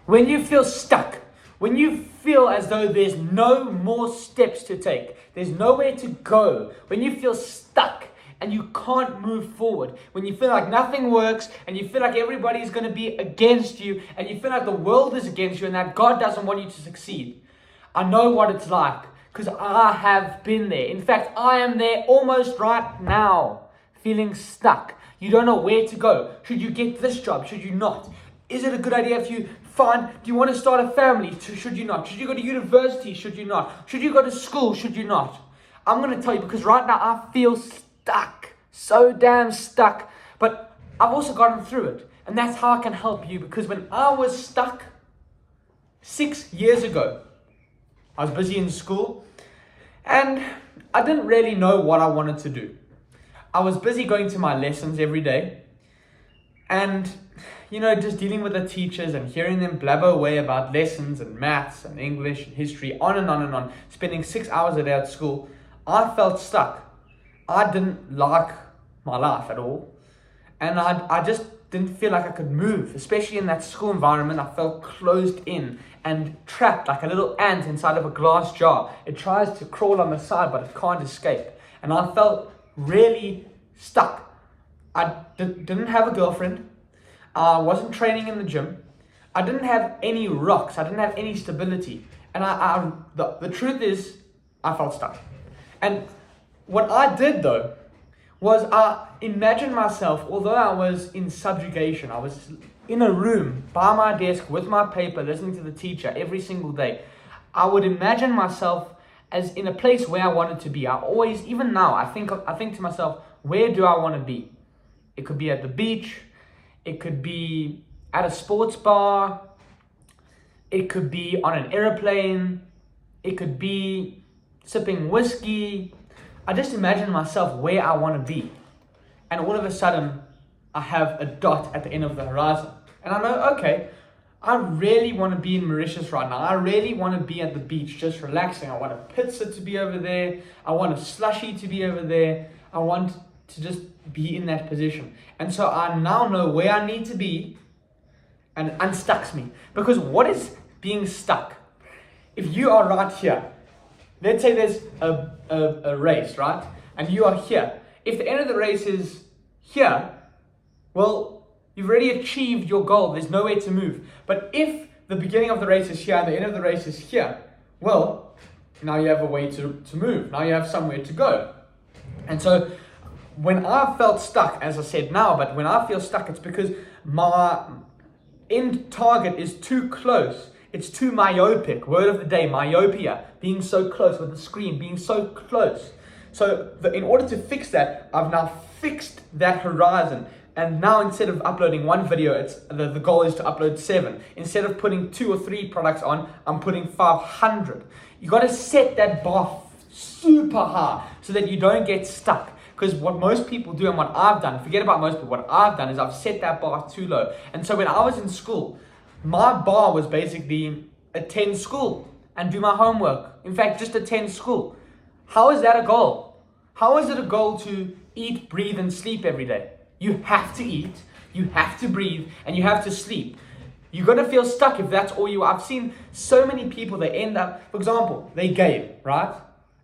When you feel stuck, when you feel as though there's no more steps to take, there's nowhere to go, when you feel stuck and you can't move forward, when you feel like nothing works and you feel like everybody's going to be against you and you feel like the world is against you and that God doesn't want you to succeed, I know what it's like because I have been there. In fact, I am there almost right now, feeling stuck. You don't know where to go. Should you get this job? Should you not? Is it a good idea if you do you want to start a family? Should you not? Should you go to university? Should you not? Should you go to school? Should you not? I'm going to tell you because right now I feel stuck. So damn stuck. But I've also gotten through it. And that's how I can help you, because when I was stuck 6 years ago, I was busy in school and I didn't really know what I wanted to do. I was busy going to my lessons every day and just dealing with the teachers and hearing them blabber away about lessons and maths and English and history, on and on and on, spending 6 hours a day at school. I felt stuck. I didn't like my life at all. And I just didn't feel like I could move, especially in that school environment. I felt closed in and trapped like a little ant inside of a glass jar. It tries to crawl on the side, but it can't escape. And I felt really stuck. I didn't have a girlfriend. I wasn't training in the gym. I didn't have any rocks. I didn't have any stability. And the truth is, I felt stuck. And what I did though, was I imagined myself, although I was in subjugation, I was in a room by my desk with my paper, listening to the teacher every single day. I would imagine myself as in a place where I wanted to be. I always, even now, I think to myself, where do I want to be? It could be at the beach. It could be at a sports bar. It could be on an airplane. It could be sipping whiskey. I just imagine myself where I want to be. And all of a sudden, I have a dot at the end of the horizon. And I know, okay, I really want to be in Mauritius right now. I really want to be at the beach just relaxing. I want a pizza to be over there. I want a slushie to be over there. I want to just be in that position. And so I now know where I need to be, and it unstucks me. Because what is being stuck? If you are right here, let's say there's a race, right? And you are here. If the end of the race is here, well, you've already achieved your goal. There's nowhere to move. But if the beginning of the race is here and the end of the race is here, well, now you have a way to move. Now you have somewhere to go. And so when I felt stuck, as I said now, but when I feel stuck, it's because my end target is too close. It's too myopic. Word of the day, myopia. Being so close with the screen, being so close. So in order to fix that, I've now fixed that horizon. And now instead of uploading one video, it's the goal is to upload 7. Instead of putting 2 or 3 products on, I'm putting 500. You got to set that bar super high so that you don't get stuck. Because what most people do and what I've done, forget about most people, what I've done is I've set that bar too low. And so when I was in school, my bar was basically attend school and do my homework. In fact, just attend school. How is that a goal? How is it a goal to eat, breathe, and sleep every day? You have to eat, you have to breathe, and you have to sleep. You're going to feel stuck if that's all you are. I've seen so many people, they end up, for example, they game, right?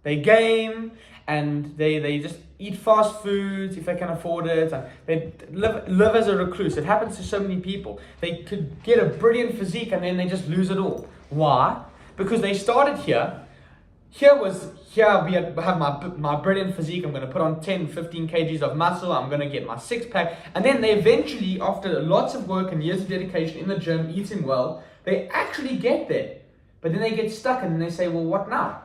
They game and they just eat fast foods if they can afford it, and they live as a recluse. It happens to so many people. They could get a brilliant physique and then they just lose it all. Why? Because they started here. Here we have my brilliant physique. I'm going to put on 10, 15 kgs of muscle. I'm going to get my 6-pack. And then they eventually, after lots of work and years of dedication in the gym, eating well, they actually get there. But then they get stuck and then they say, well, what now?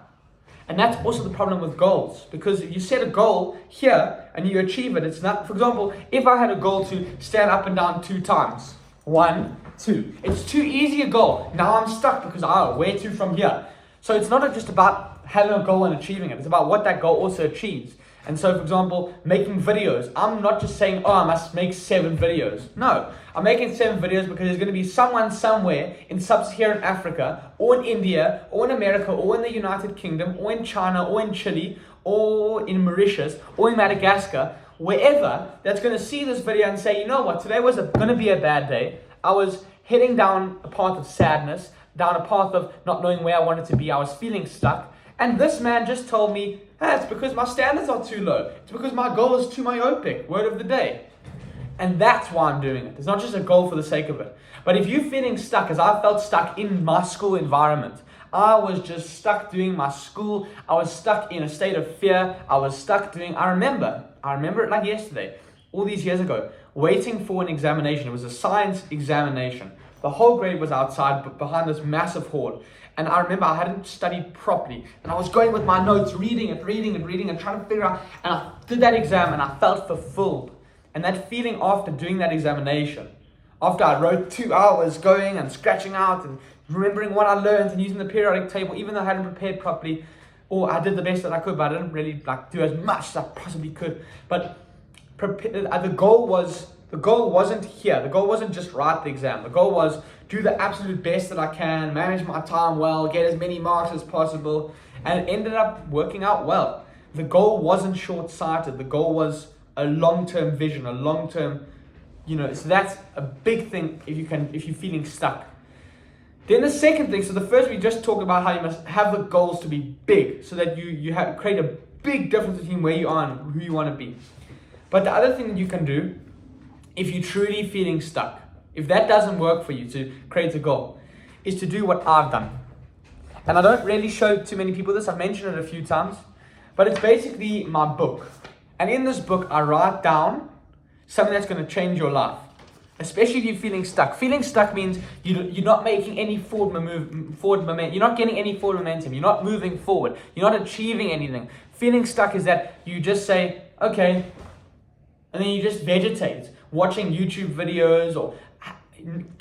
And that's also the problem with goals. Because if you set a goal here and you achieve it, it's not, for example, if I had a goal to stand up and down 2 times. 1, 2. It's too easy a goal. Now I'm stuck because where to from here? So it's not just about having a goal and achieving it. It's about what that goal also achieves. And so, for example, making videos. I'm not just saying, I must make 7 videos. No, I'm making 7 videos because there's going to be someone somewhere in sub-Saharan Africa, or in India, or in America, or in the United Kingdom, or in China, or in Chile, or in Mauritius, or in Madagascar, wherever, that's going to see this video and say, you know what, today was going to be a bad day. I was heading down a path of sadness, down a path of not knowing where I wanted to be. I was feeling stuck. And this man just told me, hey, it's because my standards are too low. It's because my goal is too myopic. Word of the day. And that's why I'm doing it. It's not just a goal for the sake of it. But if you're feeling stuck, as I felt stuck in my school environment, I was just stuck doing my school. I was stuck in a state of fear. I was stuck doing, I remember it like yesterday, all these years ago, waiting for an examination. It was a science examination. The whole grade was outside behind this massive hall. And I remember I hadn't studied properly. And I was going with my notes, reading and trying to figure out. And I did that exam and I felt fulfilled. And that feeling after doing that examination, after I wrote 2 hours going and scratching out and remembering what I learned and using the periodic table, even though I hadn't prepared properly, or I did the best that I could, but I didn't really do as much as I possibly could. But the goal wasn't here. The goal wasn't just write the exam. The goal was do the absolute best that I can, manage my time well, get as many marks as possible, and it ended up working out well. The goal wasn't short-sighted. The goal was a long-term vision, a long-term, so that's a big thing if you're feeling stuck. Then the second thing, so the first we just talked about how you must have the goals to be big so that you create a big difference between where you are and who you want to be. But the other thing that you can do, if you're truly feeling stuck, if that doesn't work for you to create a goal, is to do what I've done. And I don't really show too many people this, I've mentioned it a few times, but it's basically my book. And in this book, I write down something that's going to change your life. Especially if you're feeling stuck. Feeling stuck means you're not making any forward momentum. You're not getting any forward momentum. You're not moving forward. You're not achieving anything. Feeling stuck is that you just say, okay, and then you just vegetate, watching YouTube videos or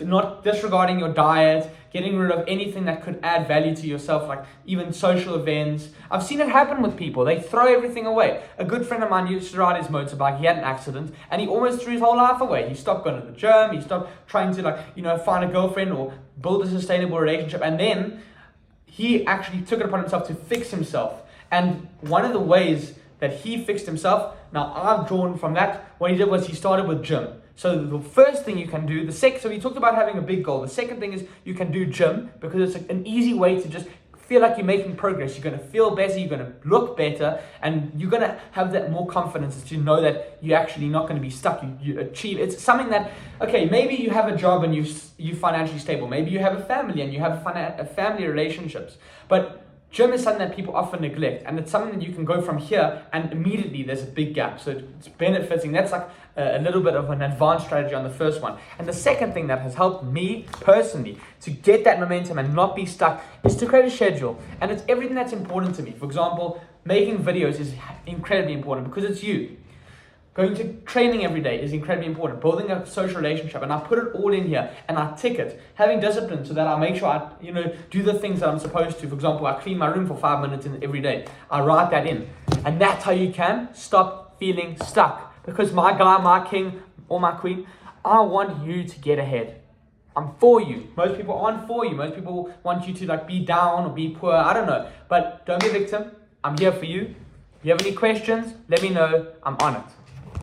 not disregarding your diet, getting rid of anything that could add value to yourself, like even social events. I've seen it happen with people. They throw everything away. A good friend of mine used to ride his motorbike. He had an accident and he almost threw his whole life away. He stopped going to the gym. He stopped trying to find a girlfriend or build a sustainable relationship. And then he actually took it upon himself to fix himself. And one of the ways that he fixed himself, now I've drawn from that, what he did was he started with gym. So the first thing you can do, so we talked about having a big goal. The second thing is you can do gym because it's an easy way to just feel like you're making progress. You're going to feel better, you're going to look better, and you're going to have that more confidence to know that you're actually not going to be stuck. You achieve. It's something that, okay, maybe you have a job and you're financially stable. Maybe you have a family and you have a family relationships. But gym is something that people often neglect, and it's something that you can go from here and immediately there's a big gap. So it's benefiting. That's like a little bit of an advanced strategy on the first one. And the second thing that has helped me personally to get that momentum and not be stuck is to create a schedule. And it's everything that's important to me. For example, making videos is incredibly important because it's you. Going to training every day is incredibly important. Building a social relationship, and I put it all in here and I tick it. Having discipline so that I make sure I do the things that I'm supposed to. For example, I clean my room for 5 minutes every day. I write that in. And that's how you can stop feeling stuck. Because my guy, my king, or my queen, I want you to get ahead. I'm for you. Most people aren't for you. Most people want you to be down or be poor. I don't know. But don't be a victim. I'm here for you. If you have any questions, let me know. I'm on it.